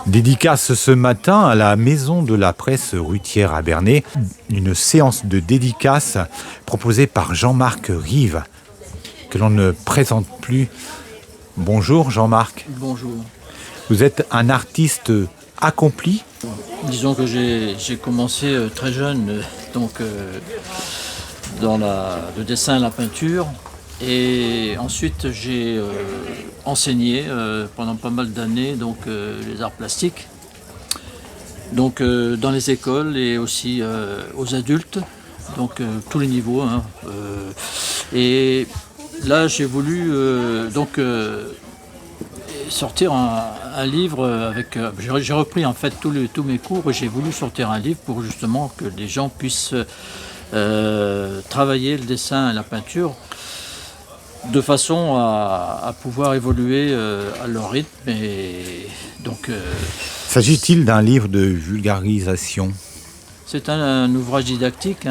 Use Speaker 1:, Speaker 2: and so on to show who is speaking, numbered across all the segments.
Speaker 1: Dédicace ce matin à la Maison de la Presse Rutière à Bernay, une séance de dédicace proposée par Jean-Marc Rive, que l'on ne présente plus. Bonjour Jean-Marc.
Speaker 2: Bonjour.
Speaker 1: Vous êtes un artiste accompli.
Speaker 2: Disons que j'ai commencé très jeune dans le dessin et la peinture. Et ensuite j'ai enseigné pendant pas mal d'années les arts plastiques. Dans les écoles et aussi aux adultes, tous les niveaux. Et là j'ai voulu sortir un livre avec. J'ai repris en fait tous mes cours et j'ai voulu sortir un livre pour justement que les gens puissent travailler le dessin et la peinture de façon à pouvoir évoluer à leur rythme. Et
Speaker 1: s'agit-il d'un livre de vulgarisation?
Speaker 2: C'est un ouvrage didactique,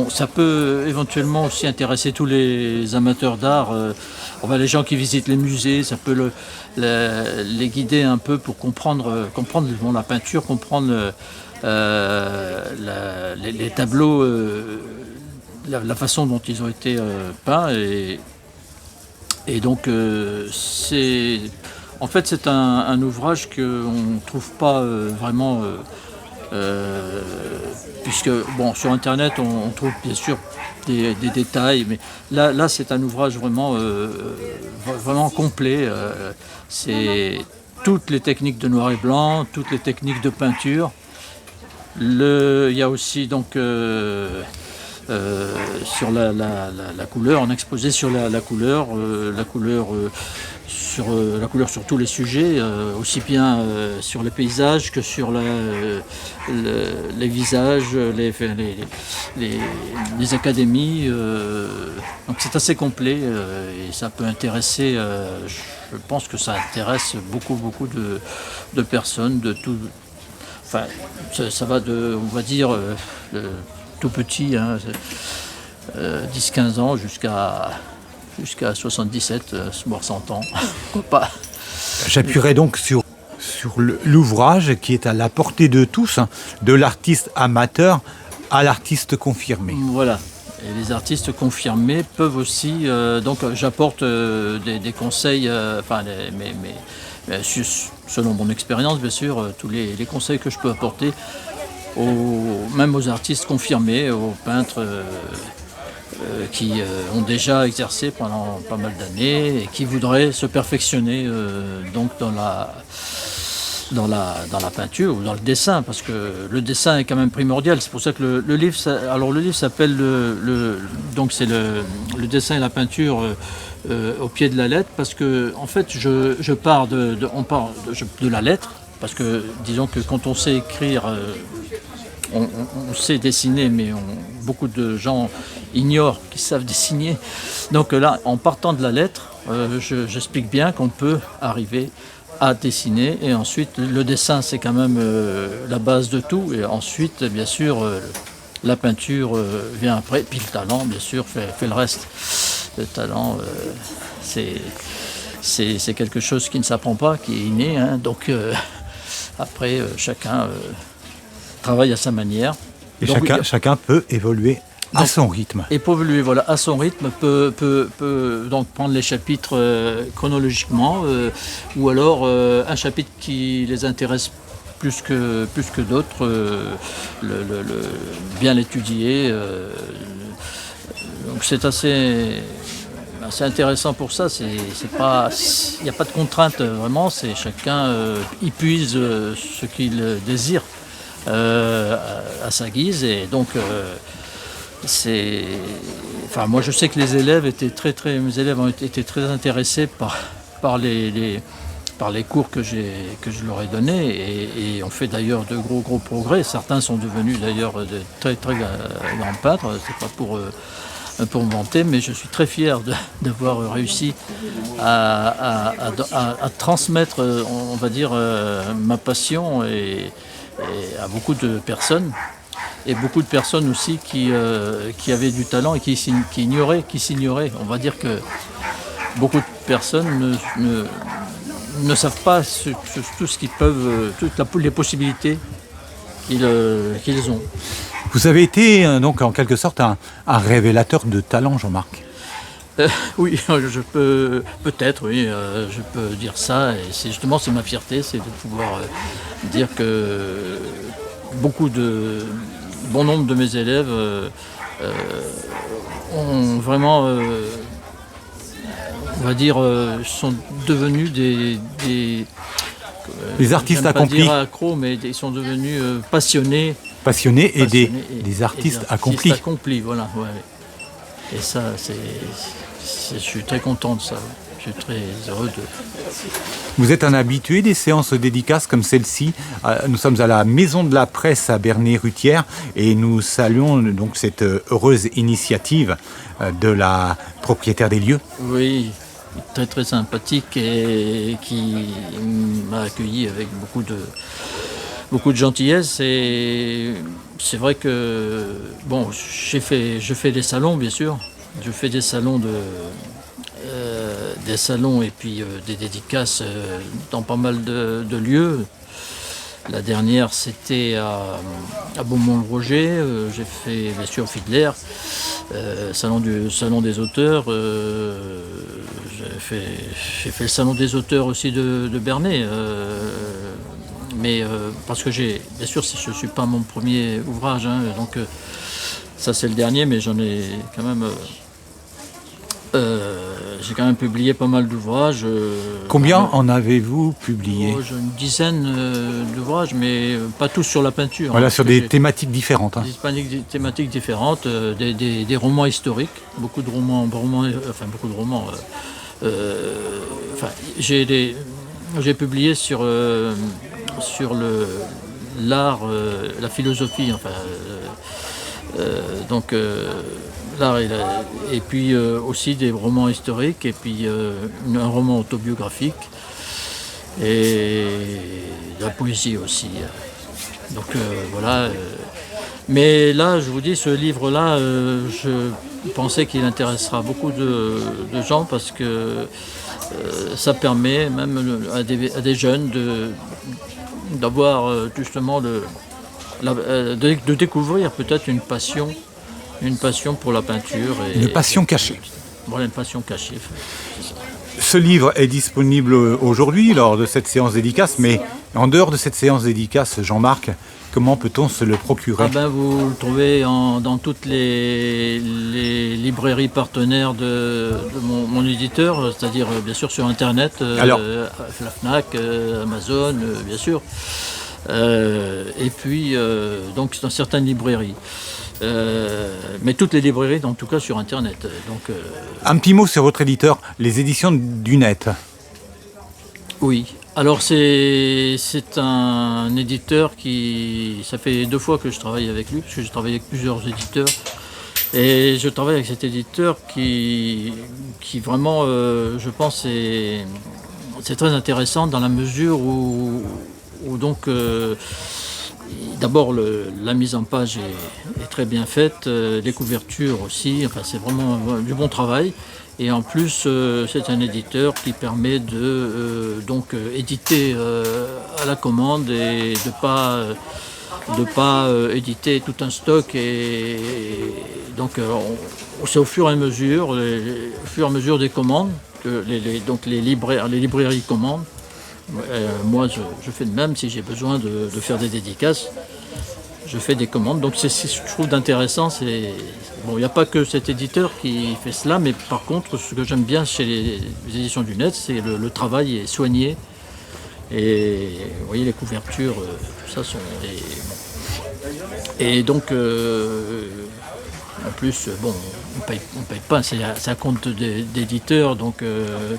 Speaker 2: ça peut éventuellement aussi intéresser tous les amateurs d'art, les gens qui visitent les musées, ça peut les guider un peu pour comprendre la peinture, comprendre les tableaux, la façon dont ils ont été peints, et donc c'est un ouvrage qu'on ne trouve pas vraiment. Puisque sur internet on trouve bien sûr des détails, mais là c'est un ouvrage vraiment complet. C'est toutes les techniques de noir et blanc, toutes les techniques de peinture. Il y a aussi sur la couleur, on a exposé sur la couleur sur tous les sujets, aussi bien sur les paysages que sur les visages, les académies. Donc c'est assez complet et ça peut intéresser, je pense que ça intéresse beaucoup de personnes, de tout. Enfin, ça va on va dire, tout petit, 10-15 ans jusqu'à 77, voire 100 ans. Pas.
Speaker 1: J'appuierai donc sur l'ouvrage qui est à la portée de tous, de l'artiste amateur à l'artiste confirmé.
Speaker 2: Voilà. Et les artistes confirmés peuvent aussi... j'apporte des conseils, selon mon expérience, bien sûr, tous les conseils que je peux apporter, même aux artistes confirmés, aux peintres qui ont déjà exercé pendant pas mal d'années et qui voudraient se perfectionner dans la peinture ou dans le dessin, parce que le dessin est quand même primordial. C'est pour ça que le livre s'appelle c'est le dessin et la peinture au pied de la lettre, parce que en fait on part de la lettre, parce que disons que quand on sait écrire, on sait dessiner, mais beaucoup de gens ignorent qu'ils savent dessiner. Donc là, en partant de la lettre, j'explique bien qu'on peut arriver à dessiner, et ensuite le dessin c'est quand même la base de tout, et ensuite bien sûr la peinture vient après, puis le talent bien sûr fait le reste. Le talent c'est quelque chose qui ne s'apprend pas, qui est inné, après chacun travaille à sa manière.
Speaker 1: Et chacun peut évoluer à son rythme.
Speaker 2: Et pour évoluer à son rythme, peut donc prendre les chapitres chronologiquement, ou alors un chapitre qui les intéresse plus que d'autres, bien l'étudier. Donc c'est assez intéressant pour ça. Il n'y a pas de contrainte vraiment, c'est chacun y puise ce qu'il désire à sa guise, et donc moi je sais que mes élèves ont été très intéressés par les cours que je leur ai donnés, et ont fait d'ailleurs de gros progrès. Certains sont devenus d'ailleurs de très très grands peintres. C'est pas pour me vanter, mais je suis très fier d'avoir réussi à transmettre, on va dire, ma passion et à beaucoup de personnes. Et beaucoup de personnes aussi qui avaient du talent et qui s'ignoraient. On va dire que beaucoup de personnes ne savent pas tout ce qu'ils peuvent, les possibilités qu'ils ont.
Speaker 1: Vous avez été donc en quelque sorte un révélateur de talent, Jean-Marc.
Speaker 2: Oui, je peux peut-être, oui, je peux dire ça. Et c'est ma fierté, c'est de pouvoir dire que bon nombre de mes élèves ont vraiment, on va dire, sont devenus des
Speaker 1: artistes
Speaker 2: j'aime pas
Speaker 1: accomplis.
Speaker 2: dire accros, mais ils sont devenus passionnés
Speaker 1: Et des artistes accomplis.
Speaker 2: Voilà. Ouais. Et ça, je suis très content de ça. Je suis très heureux de...
Speaker 1: Vous êtes un habitué des séances dédicaces comme celle-ci. Nous sommes à la Maison de la Presse à Bernay-Ruthières et nous saluons donc cette heureuse initiative de la propriétaire des lieux.
Speaker 2: Oui, très très sympathique et qui m'a accueilli avec beaucoup de gentillesse. Et c'est vrai que bon, je fais des salons, bien sûr. Je fais des salons et puis des dédicaces dans pas mal de lieux. La dernière, c'était à Beaumont-le-Roger. J'ai fait, bien sûr, Fiedler, salon des auteurs. J'ai fait le salon des auteurs aussi de Bernay. Mais parce que bien sûr, je ne suis pas mon premier ouvrage, hein, donc ça c'est le dernier, mais j'en ai quand même... j'ai quand même publié pas mal d'ouvrages.
Speaker 1: Combien en avez-vous publié?
Speaker 2: J'ai une dizaine d'ouvrages, mais pas tous sur la peinture.
Speaker 1: Voilà, sur des thématiques différentes. Hein.
Speaker 2: Des thématiques différentes, des romans historiques, beaucoup de romans. J'ai publié sur l'art, la philosophie, l'art et puis aussi des romans historiques et puis un roman autobiographique et de la poésie aussi. Donc voilà. Mais là, je vous dis, ce livre-là, je pensais qu'il intéressera beaucoup de gens parce que ça permet même à des jeunes d'avoir justement de découvrir peut-être une passion pour la peinture.
Speaker 1: Une passion cachée.
Speaker 2: Voilà, une passion cachée.
Speaker 1: Ce livre est disponible aujourd'hui lors de cette séance dédicace, mais en dehors de cette séance dédicace, Jean-Marc, comment peut-on se le procurer?
Speaker 2: Vous le trouvez dans toutes les librairies partenaires de mon éditeur, c'est-à-dire bien sûr sur Internet, la Fnac, Amazon, bien sûr, et puis donc dans certaines librairies. Mais toutes les librairies, en tout cas sur Internet. Donc,
Speaker 1: un petit mot sur votre éditeur, les éditions du Net.
Speaker 2: Oui, alors c'est un éditeur ça fait 2 fois que je travaille avec lui, parce que je travaille avec plusieurs éditeurs. Et je travaille avec cet éditeur qui vraiment, je pense, c'est très intéressant dans la mesure où donc... D'abord, la mise en page est très bien faite, les couvertures aussi, c'est vraiment du bon travail. Et en plus, c'est un éditeur qui permet de éditer à la commande et de pas éditer tout un stock. Et donc, c'est au fur et à mesure des commandes que les librairies commandent. Moi, je fais de même. Si j'ai besoin de faire des dédicaces, je fais des commandes. Donc, c'est ce que je trouve d'intéressant. Il n'y a pas que cet éditeur qui fait cela, mais par contre, ce que j'aime bien chez les éditions du Net, c'est le travail est soigné. Et vous voyez, les couvertures, tout ça sont... Et donc, en plus, on paye pas, c'est un compte d'éditeur, donc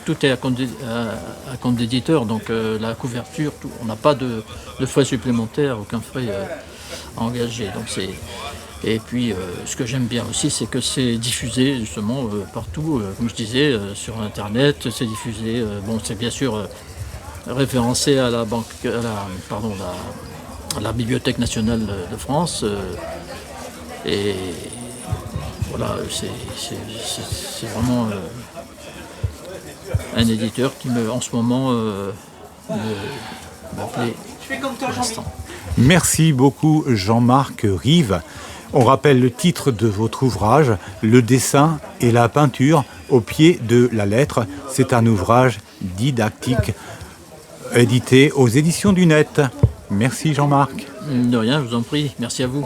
Speaker 2: tout est à compte d'éditeur, donc la couverture, on n'a pas de frais supplémentaires, aucun frais engagé. Donc et puis ce que j'aime bien aussi, c'est que c'est diffusé justement partout, comme je disais, sur Internet, c'est diffusé, c'est bien sûr référencé à la Bibliothèque nationale de France, et voilà, c'est vraiment un éditeur qui en ce moment m'appelait pour l'instant.
Speaker 1: Merci beaucoup Jean-Marc Rive. On rappelle le titre de votre ouvrage, Le dessin et la peinture au pied de la lettre. C'est un ouvrage didactique édité aux éditions du Net. Merci Jean-Marc.
Speaker 2: De rien, je vous en prie. Merci à vous.